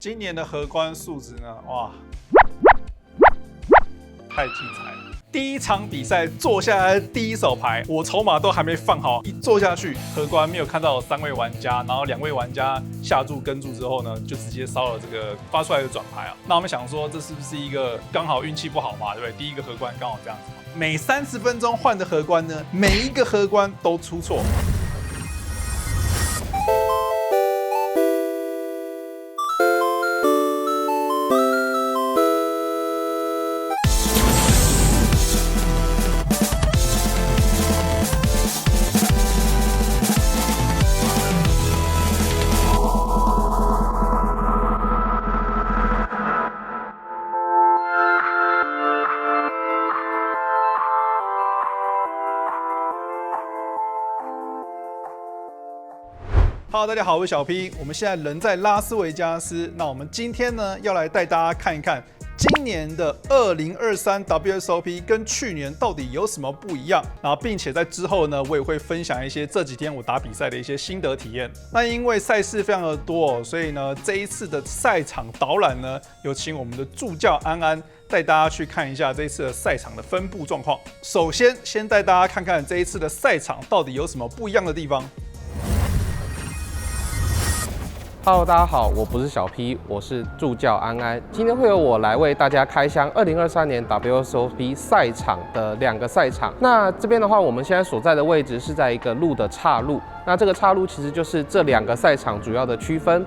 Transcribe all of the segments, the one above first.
今年的荷官素质呢，哇，太精彩了！第一场比赛坐下来第一手牌，我筹码都还没放好，一坐下去，荷官没有看到3位玩家，然后2位玩家下注跟注之后呢，就直接烧了这个发出来的转牌啊。那我们想说，这是不是一个刚好运气不好嘛，对不对？第一个荷官刚好这样子嘛。每30分钟换的荷官呢，每一个荷官都出错。Hello， 大家好，我是小 P。我们现在人在拉斯维加斯。那我们今天呢，要来带大家看一看今年的2023 WSOP 跟去年到底有什么不一样。然后，并且在之后呢，我也会分享一些这几天我打比赛的一些心得体验。那因为赛事非常的多，所以呢，这一次的赛场导览呢，有请我们的助教安安带大家去看一下这一次的赛场的分布状况。首先带大家看看这一次的赛场到底有什么不一样的地方。Hello， 大家好，我不是小 P， 我是助教安安。今天会由我来为大家开箱2023年 WSOP 赛场的2个赛场。那这边的话，我们现在所在的位置是在一个路的岔路。那这个岔路其实就是这2个赛场主要的区分。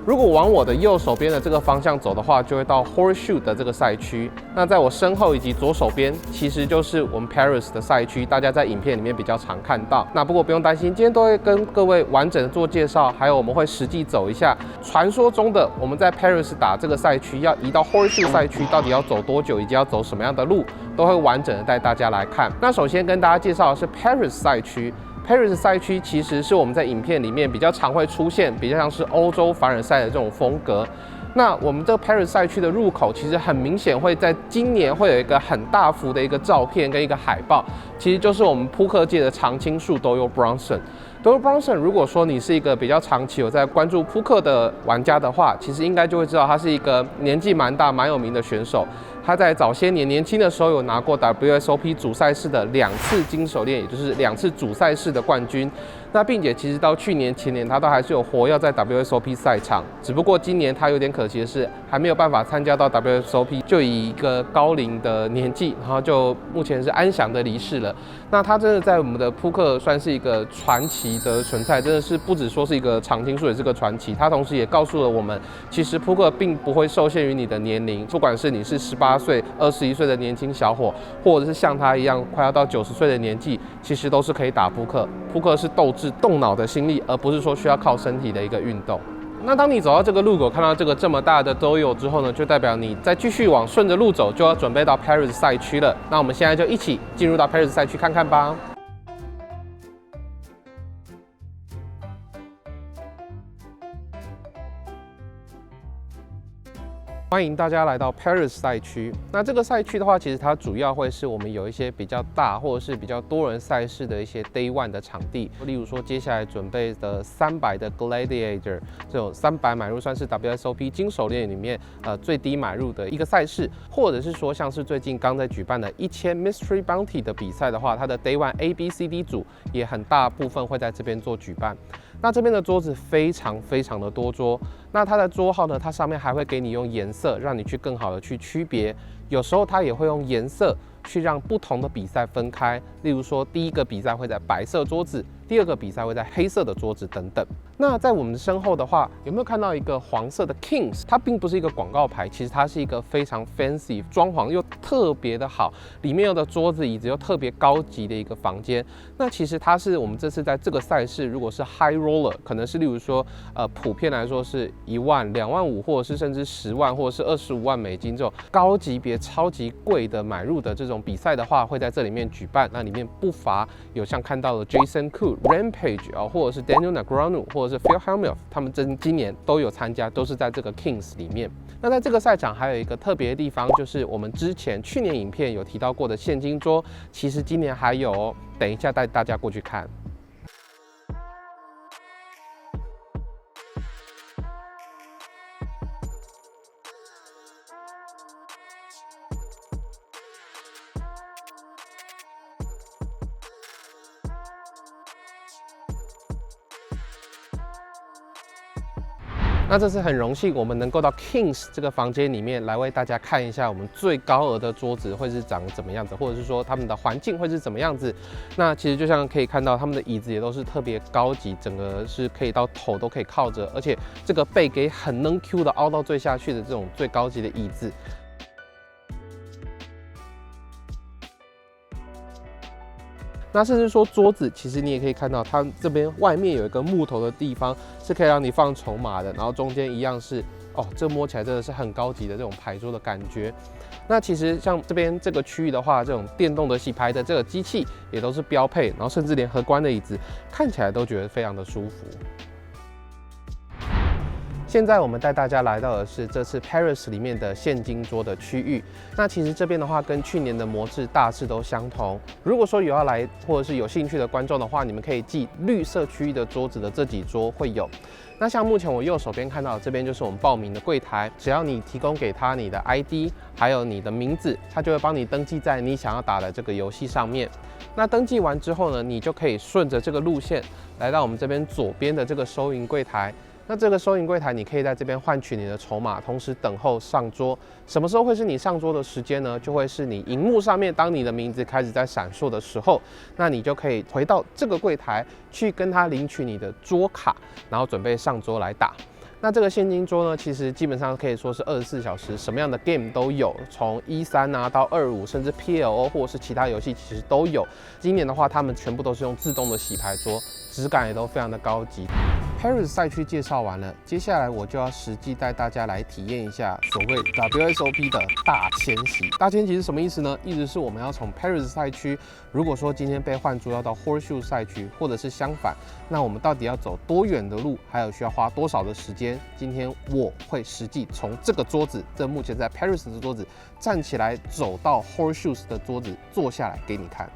如果往我的右手边的这个方向走的话，就会到 Horseshoe 的这个赛区。那在我身后以及左手边，其实就是我们 Paris 的赛区，大家在影片里面比较常看到。那不过不用担心，今天都会跟各位完整的做介绍，还有我们会实际走一下传说中的我们在 Paris 打这个赛区要移到 Horseshoe 赛区，到底要走多久，以及要走什么样的路，都会完整的带大家来看。那首先跟大家介绍的是 Paris 赛区。Paris 赛区其实是我们在影片里面比较常会出现，比较像是欧洲凡尔赛的这种风格。那我们这个 Paris 赛区的入口，其实很明显会在今年会有一个很大幅的一个照片跟一个海报，其实就是我们扑克界的常青树 Doyle Brunson。Doyle Brunson， 如果说你是一个比较长期有在关注扑克的玩家的话，其实应该就会知道他是一个年纪蛮大、蛮有名的选手。他在早些年年轻的时候有拿过 WSOP 主赛事的2次金手链，也就是2次主赛事的冠军。那并且其实到去年前年他都还是有活跃在 WSOP 赛场，只不过今年他有点可惜的是还没有办法参加到 WSOP， 就以一个高龄的年纪，然后就目前是安详的离世了。那他真的在我们的扑克算是一个传奇的存在，真的是不只说是一个常青树，也是个传奇。他同时也告诉了我们，其实扑克并不会受限于你的年龄，不管是你是18岁、21岁的年轻小伙，或者是像他一样快要到90岁的年纪，其实都是可以打扑克。扑克是斗志、动脑的心力，而不是说需要靠身体的一个运动。那当你走到这个路口，看到这个这么大的 Doyle 之后呢，就代表你再继续往顺着路走，就要准备到 Paris 赛区了。那我们现在就一起进入到 Paris 赛区看看吧。欢迎大家来到 Paris 赛区。那这个赛区的话，其实它主要会是我们有一些比较大或者是比较多人赛事的一些 Day One 的场地，例如说接下来准备的300的 Gladiator 这种300买入算是 WSOP 金手链里面最低买入的一个赛事，或者是说像是最近刚在举办的1000 Mystery Bounty 的比赛的话，它的 Day One A、B、C、D 组也很大部分会在这边做举办。那这边的桌子非常的多桌，那它的桌号呢，它上面还会给你用颜色，让你去更好的去区别。有时候它也会用颜色去让不同的比赛分开，例如说第一个比赛会在白色桌子，第2个比赛会在黑色的桌子等等。那在我们身后的话，有没有看到一个黄色的 Kings？ 它并不是一个广告牌，其实它是一个非常 fancy， 装潢又特别的好，里面有的桌子椅子又特别高级的一个房间。那其实它是我们这次在这个赛事，如果是 high roller， 可能是例如说普遍来说是1万、2万5，或者是甚至10万，或者是25万美金这种高级别、超级贵的买入的这种比赛的话，会在这里面举办。那里面不乏有像看到的 Jason Koot、Rampage 或者是 Daniel Negreanu， 或者是 Phil Hellmuth， 他们今年都有参加，都是在这个 Kings 里面。那在这个赛场还有一个特别的地方，就是我们去年影片有提到过的现金桌，其实今年还有哦，等一下带大家过去看。那这次很荣幸，我们能够到 Kings 这个房间里面来为大家看一下我们最高额的桌子会是长怎么样子，或者是说他们的环境会是怎么样子。那其实就像可以看到，他们的椅子也都是特别高级，整个是可以到头都可以靠着，而且这个背给很能 Q 的凹到最下去的这种最高级的椅子。那甚至说桌子，其实你也可以看到，它这边外面有一个木头的地方，是可以让你放筹码的，然后中间一样是这摸起来真的是很高级的这种牌桌的感觉。那其实像这边这个区域的话，这种电动的洗牌的这个机器也都是标配，然后甚至连荷官的椅子看起来都觉得非常的舒服。现在我们带大家来到的是这次 Paris 里面的现金桌的区域。那其实这边的话，跟去年的模制大致都相同。如果说有要来或者是有兴趣的观众的话，你们可以记绿色区域的桌子的这几桌会有。那像目前我右手边看到的这边就是我们报名的柜台，只要你提供给他你的 ID， 还有你的名字，他就会帮你登记在你想要打的这个游戏上面。那登记完之后呢，你就可以顺着这个路线来到我们这边左边的这个收银柜台。那这个收银柜台，你可以在这边换取你的筹码，同时等候上桌。什么时候会是你上桌的时间呢？就会是你荧幕上面，当你的名字开始在闪烁的时候，那你就可以回到这个柜台去跟他领取你的桌卡，然后准备上桌来打。那这个现金桌呢，其实基本上可以说是24小时，什么样的 game 都有，从13啊到25，甚至 PLO 或者是其他游戏其实都有。今年的话，他们全部都是用自动的洗牌桌，质感也都非常的高级。Paris 赛区介绍完了，接下来我就要实际带大家来体验一下所谓 WSOP 的大迁徙。大迁徙是什么意思呢？意思是我们要从 Paris 赛区，如果说今天被换桌要到 Horseshoe 赛区，或者是相反，那我们到底要走多远的路，还有需要花多少的时间？今天我会实际从这个桌子，这目前在 Paris 的桌子站起来，走到 Horseshoe 的桌子坐下来给你看。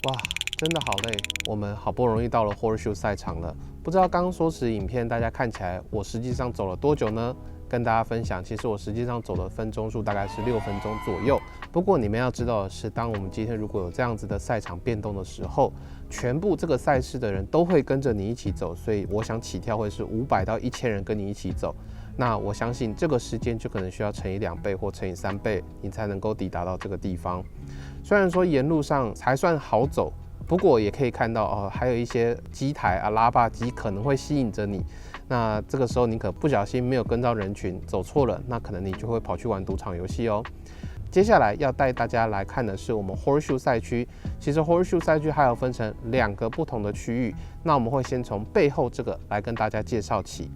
哇，真的好累！我们好不容易到了 Horseshoe 赛场了，不知道刚刚说时影片大家看起来，我实际上走了多久呢？跟大家分享，其实我实际上走的分钟数大概是6分钟左右。不过你们要知道的是，当我们今天如果有这样子的赛场变动的时候，全部这个赛事的人都会跟着你一起走，所以我想起跳会是500到1000人跟你一起走。那我相信这个时间就可能需要乘以2倍或乘以3倍，你才能够抵达到这个地方。虽然说沿路上还算好走，不过也可以看到还有一些机台啊、拉霸机可能会吸引着你。那这个时候你可不小心没有跟到人群，走错了，那可能你就会跑去玩赌场游戏哦。接下来要带大家来看的是我们 Horseshoe 赛区。其实 Horseshoe 赛区还有分成2个不同的区域，那我们会先从背后这个来跟大家介绍起。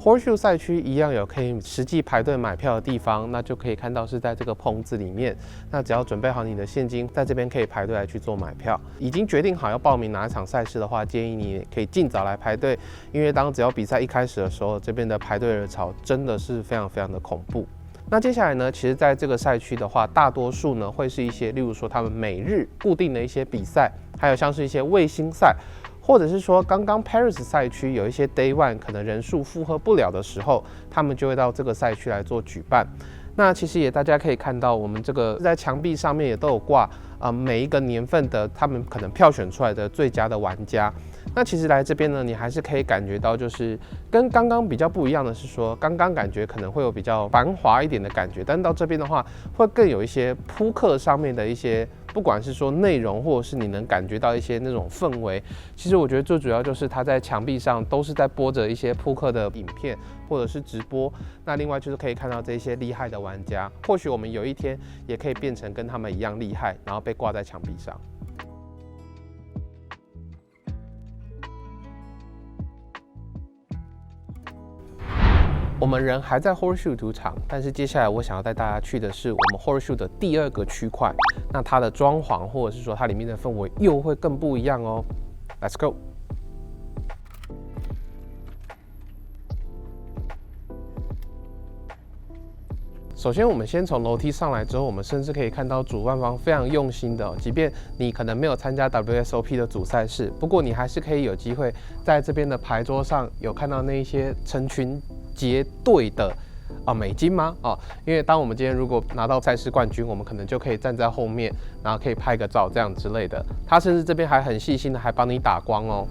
Horseshoe 赛区一样有可以实际排队买票的地方，那就可以看到是在这个棚子里面。那只要准备好你的现金，在这边可以排队来去做买票。已经决定好要报名哪一场赛事的话，建议你可以尽早来排队，因为只要比赛一开始的时候，这边的排队人潮真的是非常非常的恐怖。那接下来呢，其实在这个赛区的话，大多数呢会是一些，例如说他们每日固定的一些比赛，还有像是一些卫星赛。或者是说，刚刚 Paris 赛区有一些 Day One 可能人数负荷不了的时候，他们就会到这个赛区来做举办。那其实也大家可以看到，我们这个在墙壁上面也都有挂每一个年份的他们可能票选出来的最佳的玩家。那其实来这边呢，你还是可以感觉到，就是跟刚刚比较不一样的是说，刚刚感觉可能会有比较繁华一点的感觉，但到这边的话，会更有一些扑克上面的一些，不管是说内容，或者是你能感觉到一些那种氛围。其实我觉得最主要就是它在墙壁上都是在播着一些扑克的影片，或者是直播。那另外就是可以看到这些厉害的玩家，或许我们有一天也可以变成跟他们一样厉害，然后被挂在墙壁上。我们人还在 Horseshoe 赌场，但是接下来我想要带大家去的是我们 Horseshoe 的第2个区块。那它的装潢或者是说它里面的氛围又会更不一样哦。Let's go！首先，我们先从楼梯上来之后，我们甚至可以看到主办方非常用心的，即便你可能没有参加 WSOP 的主赛事，不过你还是可以有机会在这边的牌桌上有看到那一些成群结队的美金吗？因为当我们今天如果拿到赛事冠军，我们可能就可以站在后面，然后可以拍个照这样之类的。他甚至这边还很细心的，还帮你打光哦。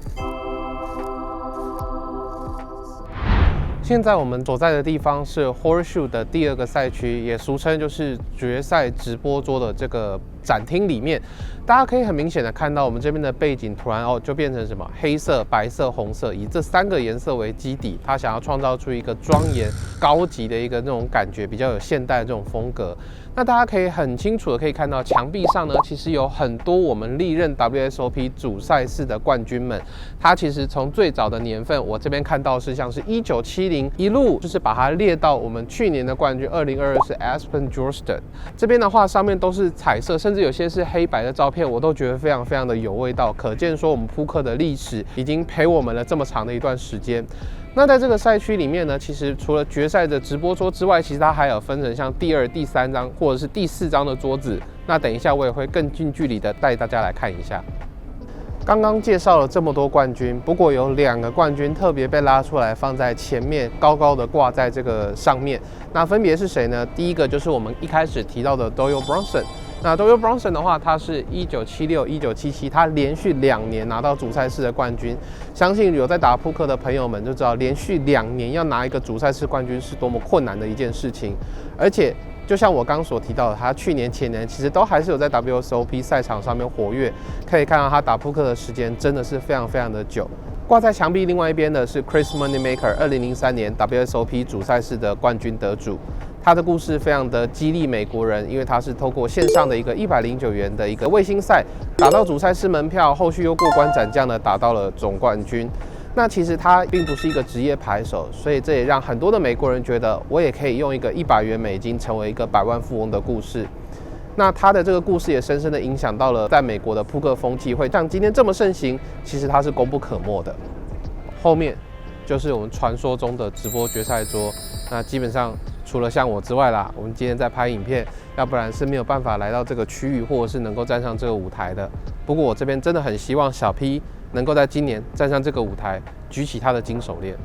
现在我们所在的地方是 Horseshoe 的第2个赛区，也俗称就是决赛直播桌的这个展厅里面。大家可以很明显的看到，我们这边的背景突然就变成什么黑色、白色、红色，以这3个颜色为基底，它想要创造出一个庄严、高级的一个那种感觉，比较有现代的这种风格。那大家可以很清楚的可以看到，墙壁上呢，其实有很多我们历任 WSOP 主赛事的冠军们。它其实从最早的年份，我这边看到是像是1970，一路就是把它列到我们去年的冠军2022是 Aspen Jorstad。这边的话，上面都是彩色，甚至有些是黑白的照片，我都觉得非常非常的有味道。可见说我们扑克的历史已经陪我们了这么长的一段时间。那在这个赛区里面呢，其实除了决赛的直播桌之外，其实它还有分成像第2、第3张或者是第4张的桌子。那等一下我也会更近距离的带大家来看一下。刚刚介绍了这么多冠军，不过有2个冠军特别被拉出来放在前面，高高的挂在这个上面。那分别是谁呢？第一个就是我们一开始提到的 Doyle Brunson。那 Doyle Brunson 的话，他是1976、1977，他连续2年拿到主赛事的冠军。相信有在打扑克的朋友们就知道，连续2年要拿一个主赛事冠军是多么困难的一件事情。而且，就像我刚所提到的，他去年、前年其实都还是有在 WSOP 赛场上面活跃，可以看到他打扑克的时间真的是非常非常的久。挂在墙壁另外一边的是 Chris Moneymaker， 2003年 WSOP 主赛事的冠军得主。他的故事非常的激励美国人，因为他是透过线上的一个109元的一个卫星赛，打到主赛事门票，后续又过关斩将的打到了总冠军。那其实他并不是一个职业牌手，所以这也让很多的美国人觉得，我也可以用一个100元美金成为一个百万富翁的故事。那他的这个故事也深深的影响到了在美国的扑克风气会像今天这么盛行，其实它是功不可没的。后面就是我们传说中的直播决赛桌，那基本上除了像我之外啦，我们今天在拍影片，要不然是没有办法来到这个区域，或者是能够站上这个舞台的。不过我这边真的很希望小 P 能够在今年站上这个舞台，举起他的金手链。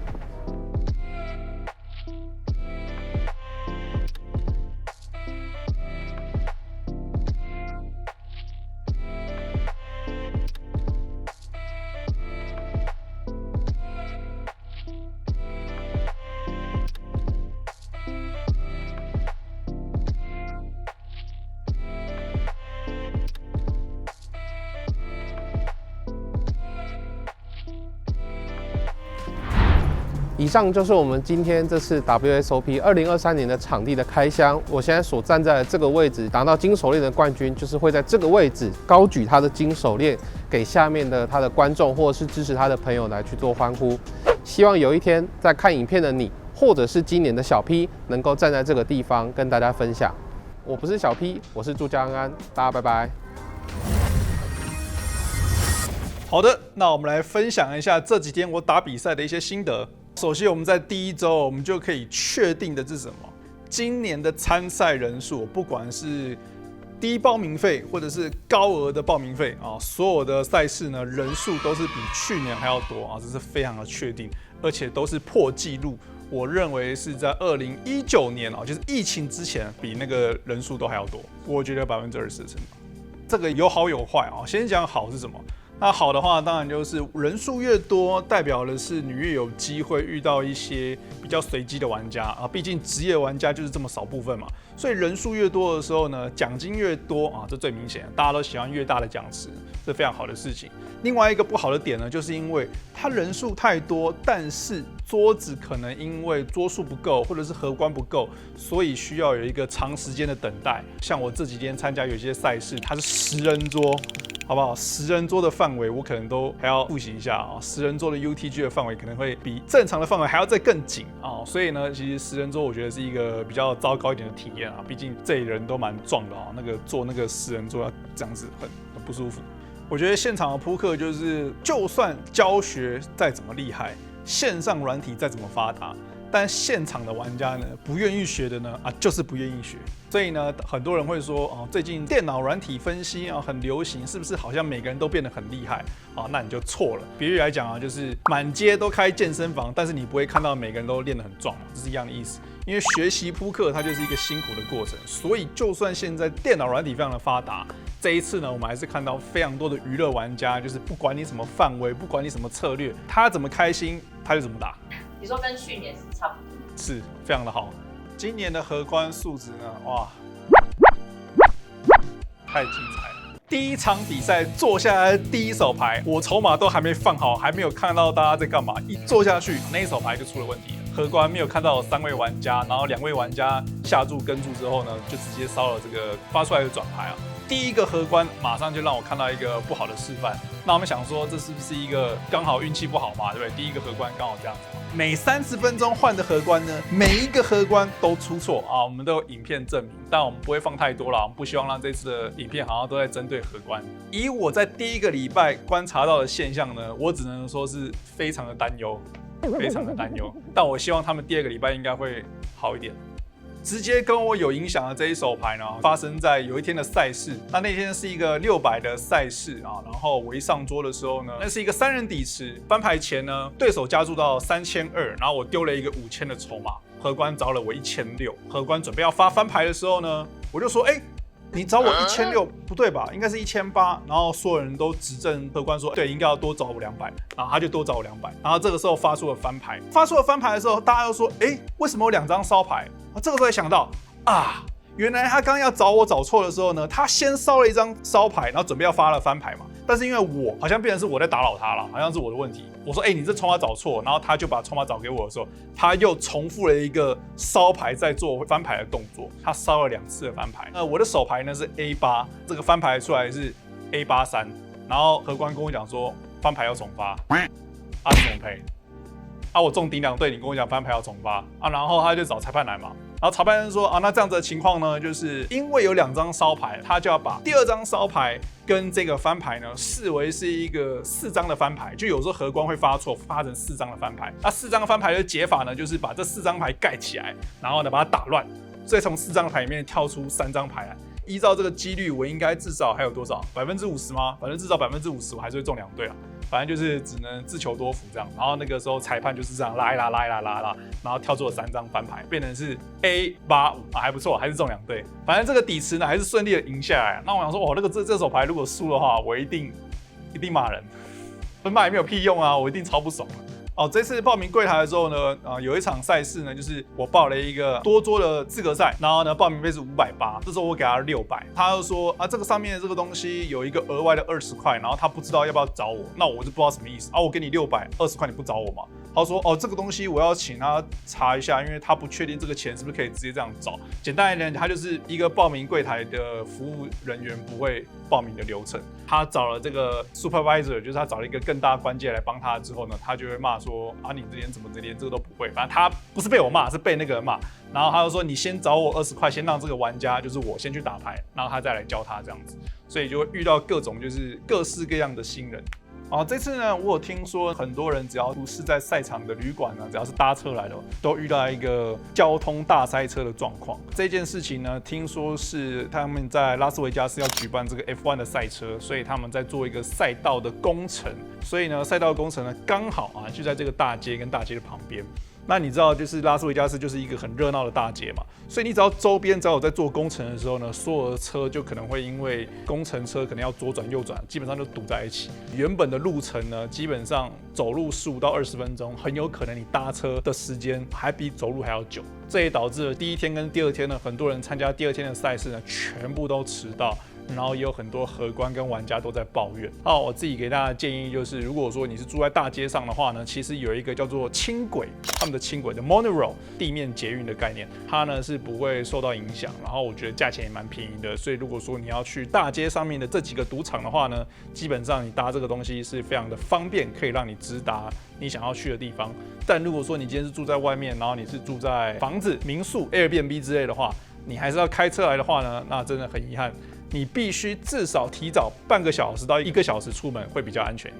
以上就是我们今天这次 WSOP 2023年的场地的开箱。我现在所站在的这个位置，拿到金手链的冠军，就是会在这个位置高举他的金手链，给下面的他的观众或者是支持他的朋友来去做欢呼。希望有一天在看影片的你，或者是今年的小 P， 能够站在这个地方跟大家分享。我不是小 P， 我是助教安安，大家拜拜。好的，那我们来分享一下这几天我打比赛的一些心得。首先，我们在第1周，我们就可以确定的是什么？今年的参赛人数，不管是低报名费或者是高额的报名费啊，所有的赛事呢人数都是比去年还要多啊，这是非常的确定，而且都是破纪录。我认为是在2019年啊，就是疫情之前，比那个人数都还要多。我觉得20%的成长，这个有好有坏啊。先讲好是什么？那好的话，当然就是人数越多，代表的是你越有机会遇到一些比较随机的玩家啊。毕竟职业玩家就是这么少部分嘛，所以人数越多的时候呢，奖金越多啊，这最明显，大家都喜欢越大的奖池，这非常好的事情。另外一个不好的点呢，就是因为它人数太多，但是桌子可能因为桌数不够，或者是荷官不够，所以需要有一个长时间的等待。像我这几天参加有些赛事，它是10人桌。好不好？10人桌的范围我可能都还要复习一下啊。10人桌的 UTG 的范围可能会比正常的范围还要再更紧啊。所以呢，其实10人桌我觉得是一个比较糟糕一点的体验啊。毕竟这里人都蛮壮的啊，坐那个10人桌要这样子很不舒服。我觉得现场的扑克就是，就算教学再怎么厉害，线上软体再怎么发达，但现场的玩家呢，不愿意学的呢，就是不愿意学。所以呢，很多人会说，最近电脑软体分析很流行，是不是好像每个人都变得很厉害？那你就错了。比喻来讲就是满街都开健身房，但是你不会看到每个人都练得很壮，这是一样的意思。因为学习扑克它就是一个辛苦的过程，所以就算现在电脑软体非常的发达，这一次呢，我们还是看到非常多的娱乐玩家，就是不管你什么范围，不管你什么策略，他怎么开心他就怎么打。你说跟去年是差不多？是非常的好。今年的荷官素质呢，哇，太精彩了！第一场比赛坐下来第一手牌，我筹码都还没放好，还没有看到大家在干嘛，一坐下去那一手牌就出了问题了。荷官没有看到有3位玩家，然后2位玩家下注跟注之后呢，就直接烧了这个发出来的转牌啊。第一个荷官马上就让我看到一个不好的示范，那我们想说这是不是一个刚好运气不好嘛，对不对？第一个荷官刚好这样子。每30分钟换的荷官呢，每一个荷官都出错啊，我们都有影片证明，但我们不会放太多了，我们不希望让这次的影片好像都在针对荷官。以我在第一个礼拜观察到的现象呢，我只能说是非常的担忧，非常的担忧。但我希望他们第2个礼拜应该会好一点。直接跟我有影响的这一手牌呢，发生在有一天的赛事。那天是一个600的赛事啊，然后我一上桌的时候呢，那是一个3人底池。翻牌前呢，对手加注到3200，然后我丢了一个5000的筹码，荷官找了我1600。荷官准备要发翻牌的时候呢，我就说，你找我1600不对吧？应该是1800。然后所有人都指正荷官说，对，应该要多找我200。然后他就多找我200。然后这个时候发出了翻牌，发出了翻牌的时候，大家又说，为什么有2张烧牌？这个时候才想到原来他刚要找我找错的时候呢，他先烧了一张烧牌，然后准备要发了翻牌嘛。但是因为我好像变成是我在打扰他了，好像是我的问题。我说，你这筹码找错，然后他就把筹码找给我的时候，他又重复了一个烧牌在做翻牌的动作，他烧了2次的翻牌。我的手牌呢是 A8，这个翻牌出来是 A83，然后荷官跟我讲说翻牌要重发，怎么赔？我中顶2对，你跟我讲翻牌要重发然后他就找裁判来嘛，然后裁判说那这样子的情况呢，就是因为有2张烧牌，他就要把第2张烧牌跟这个翻牌呢视为是一个4张的翻牌，就有时候荷官会发错，发成4张的翻牌。那4张翻牌的解法呢，就是把这4张牌盖起来，然后呢把它打乱，所以从4张牌里面跳出3张牌来。依照这个几率，我应该至少还有多少？50%吗？反正至少50%，我还是会中2对啊。反正就是只能自求多福这样。然后那个时候裁判就是这样拉一拉，然后跳出了3张翻牌，变成是 A85还不错，还是中2对。反正这个底池呢还是顺利的赢下来。那我想说，这手牌如果输的话，我一定骂人，骂也没有屁用啊，我一定超不爽的。这次报名柜台的时候呢，有一场赛事呢，就是我报了一个多桌的资格赛，然后呢报名费是580，这时候我给他600，他就说这个上面的这个东西有一个额外的20块，然后他不知道要不要找我，那我就不知道什么意思我给你600，20块你不找我吗？他说这个东西我要请他查一下，因为他不确定这个钱是不是可以直接这样找。简单一点，他就是一个报名柜台的服务人员不会报名的流程。他找了这个 supervisor， 就是他找了一个更大关键来帮他之后呢，他就会骂说你这连怎么连这个都不会。反正他不是被我骂，是被那个人骂。然后他就说你先找我20块，先让这个玩家就是我先去打牌，然后他再来教他这样子。所以就会遇到各种就是各式各样的新人。这次呢，我有听说很多人只要不是在赛场的旅馆呢，只要是搭车来的，都遇到一个交通大塞车的状况。这件事情呢，听说是他们在拉斯维加斯要举办这个 F1 的赛车，所以他们在做一个赛道的工程。所以呢，赛道的工程呢，刚好就在这个大街跟大街的旁边。那你知道，就是拉斯维加斯就是一个很热闹的大街嘛，所以你只要周边只要有在做工程的时候呢，所有的车就可能会因为工程车可能要左转右转，基本上就堵在一起。原本的路程呢，基本上走路15到20分钟，很有可能你搭车的时间还比走路还要久。这也导致了第1天跟第2天呢，很多人参加第2天的赛事呢，全部都迟到。然后也有很多荷官跟玩家都在抱怨。我自己给大家的建议就是，如果说你是住在大街上的话呢，其实有一个叫做轻轨，他们的轻轨的 monorail 地面捷运的概念，它呢是不会受到影响，然后我觉得价钱也蛮便宜的。所以如果说你要去大街上面的这几个赌场的话呢，基本上你搭这个东西是非常的方便，可以让你直达你想要去的地方。但如果说你今天是住在外面，然后你是住在房子、民宿、Airbnb 之类的话，你还是要开车来的话呢，那真的很遗憾。你必须至少提早半个小时到1个小时出门会比较安全。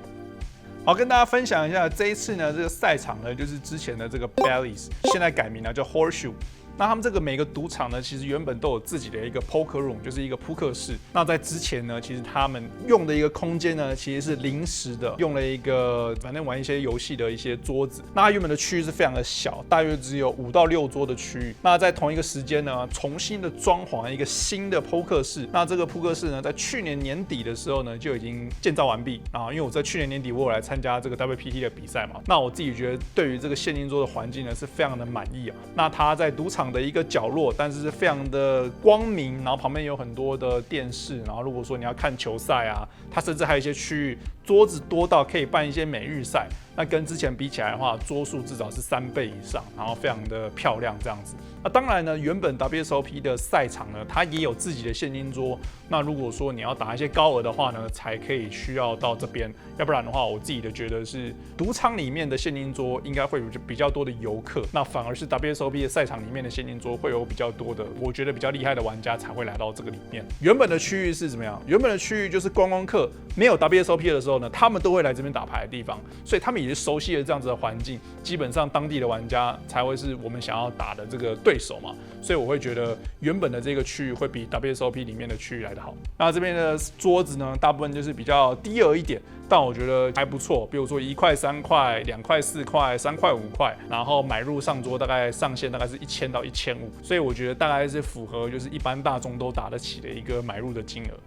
好，跟大家分享一下，这一次呢，这个赛场呢，就是之前的这个 Bally's， 现在改名了叫 Horseshoe。那他们这个每个赌场呢，其实原本都有自己的一个 poker room， 就是一个扑克室。那在之前呢，其实他们用的一个空间呢，其实是临时的，用了一个反正玩一些游戏的一些桌子。那它原本的区域是非常的小，大约只有5到6桌的区域。那在同一个时间呢，重新的装潢一个新的扑克室。那这个扑克室呢，在去年年底的时候呢，就已经建造完毕啊。因为我在去年年底我有来参加这个 WPT 的比赛嘛，那我自己觉得对于这个现金桌的环境呢，是非常的满意啊。那它在赌场的一个角落，但是非常的光明，然后旁边有很多的电视，然后如果说你要看球赛啊，它甚至还有一些区域桌子多到可以办一些美日赛，那跟之前比起来的话，桌数至少是3倍以上，然后非常的漂亮这样子。那当然呢，原本 WSOP 的赛场呢，它也有自己的现金桌。那如果说你要打一些高额的话呢，才可以需要到这边，要不然的话，我自己的觉得是赌场里面的现金桌应该会有比较多的游客，那反而是 WSOP 的赛场里面的现金桌会有比较多的，我觉得比较厉害的玩家才会来到这个里面。原本的区域是怎么样？原本的区域就是观光客没有 WSOP 的时候呢，他们都会来这边打牌的地方，所以他们也是熟悉了这样子的环境，基本上当地的玩家才会是我们想要打的这个对手嘛，所以我会觉得原本的这个区域会比 WSOP 里面的区域来得好。那这边的桌子呢，大部分就是比较低额一点，但我觉得还不错。比如说1块、3块、2块、4块、3块、5块，然后买入上桌大概上限大概是1000到1500，所以我觉得大概是符合就是一般大众都打得起的一个买入的金额。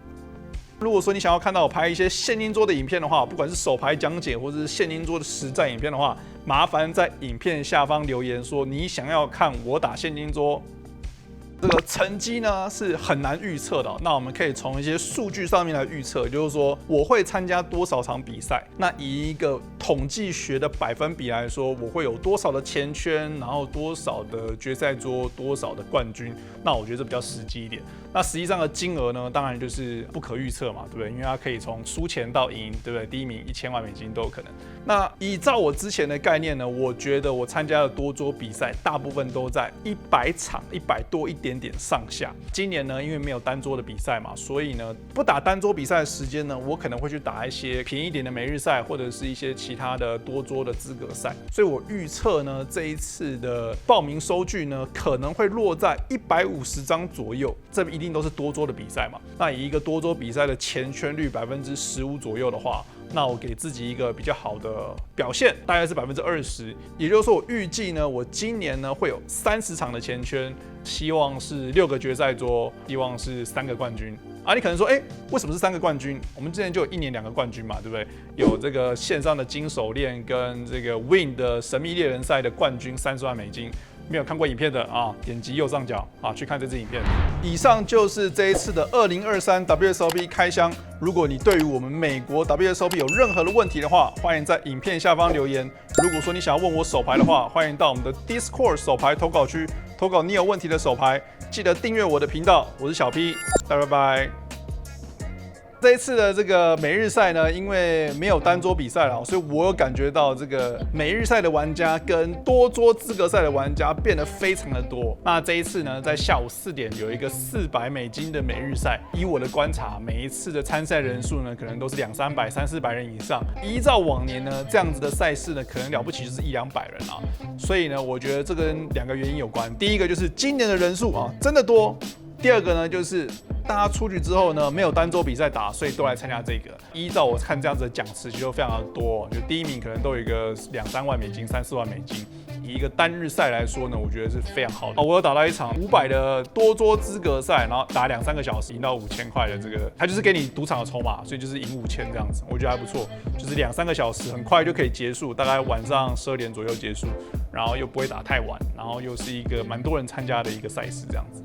如果说你想要看到我拍一些现金桌的影片的话，不管是手牌讲解或者是现金桌的实战影片的话，麻烦在影片下方留言说你想要看我打现金桌。这个成绩呢是很难预测的，那我们可以从一些数据上面来预测，就是说我会参加多少场比赛，那以一个统计学的百分比来说，我会有多少的前圈，然后多少的决赛桌，多少的冠军，那我觉得这比较实际一点。那实际上的金额呢，当然就是不可预测嘛，对不对？因为它可以从输钱到赢，对不对？第一名1000万美金都有可能。那依照我之前的概念呢，我觉得我参加的多桌比赛，大部分都在100场100多一点点上下。今年呢，因为没有单桌的比赛嘛，所以呢，不打单桌比赛的时间呢，我可能会去打一些便宜一点的每日赛，或者是一些其他的多桌的资格赛。所以我预测呢，这一次的报名收据呢，可能会落在150张左右。这一定都是多桌的比赛嘛。那以一个多桌比赛的前圈率15%左右的话，那我给自己一个比较好的表现，大概是20%。也就是说，我预计呢，我今年呢会有30场的前圈，希望是6个决赛桌，希望是3个冠军。啊，你可能说，为什么是3个冠军？我们之前就有1年2个冠军嘛，对不对？有这个线上的金手链跟这个 Win 的神秘猎人赛的冠军30万美金。没有看过影片的啊，点击右上角啊去看这支影片。以上就是这一次的2023 WSOP 开箱。如果你对于我们美国 WSOP 有任何的问题的话，欢迎在影片下方留言。如果说你想要问我手牌的话，欢迎到我们的 Discord 手牌投稿区投稿你有问题的手牌。记得订阅我的频道，我是小 P， 拜拜。这一次的这个每日赛呢，因为没有单桌比赛了，所以我有感觉到这个每日赛的玩家跟多桌资格赛的玩家变得非常的多。那这一次呢，在下午4点有一个400美金的每日赛，以我的观察，每一次的参赛人数呢，可能都是200-300、300-400人以上。依照往年呢，这样子的赛事呢，可能了不起就是100-200人啊。所以呢，我觉得这跟2个原因有关。第一个就是今年的人数啊，真的多。第二个呢，就是大家出去之后呢，没有单周比赛打，所以都来参加这个。依照我看这样子的奖池，其实非常的多，就第一名可能都有一个2-3万美金、3-4万美金。以一个单日赛来说呢，我觉得是非常好的。我有打到一场500的多桌资格赛，然后打2-3个小时，赢到5000块的这个，它就是给你赌场的筹码，所以就是赢5000这样子，我觉得还不错。就是2-3个小时，很快就可以结束，大概晚上12点左右结束，然后又不会打太晚，然后又是一个蛮多人参加的一个赛事这样子。